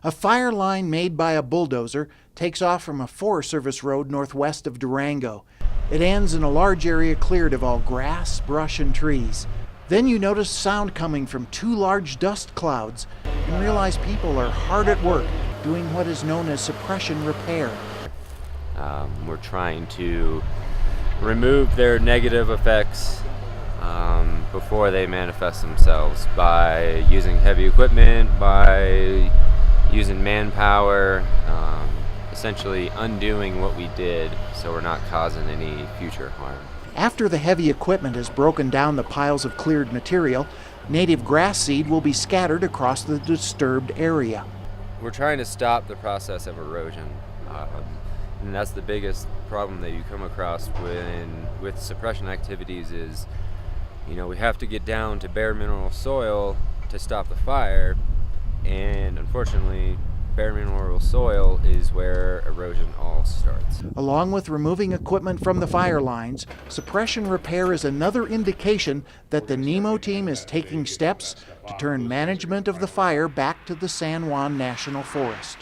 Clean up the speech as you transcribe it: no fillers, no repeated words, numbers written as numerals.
A fire line made by a bulldozer takes off from a Forest Service road northwest of Durango. It ends in a large area cleared of all grass, brush, and trees. Then you notice sound coming from two large dust clouds and realize people are hard at work doing what is known as suppression repair. We're trying to remove their negative effects before they manifest themselves by using heavy equipment, by using manpower, essentially undoing what we did so we're not causing any future harm. After the heavy equipment has broken down the piles of cleared material, native grass seed will be scattered across the disturbed area. We're trying to stop the process of erosion, and that's the biggest problem that you come across with suppression activities is, we have to get down to bare mineral soil to stop the fire, and unfortunately, bare mineral soil is where erosion all starts. Along with removing equipment from the fire lines, suppression repair is another indication that the NEMO team is taking steps to turn management of the fire back to the San Juan National Forest.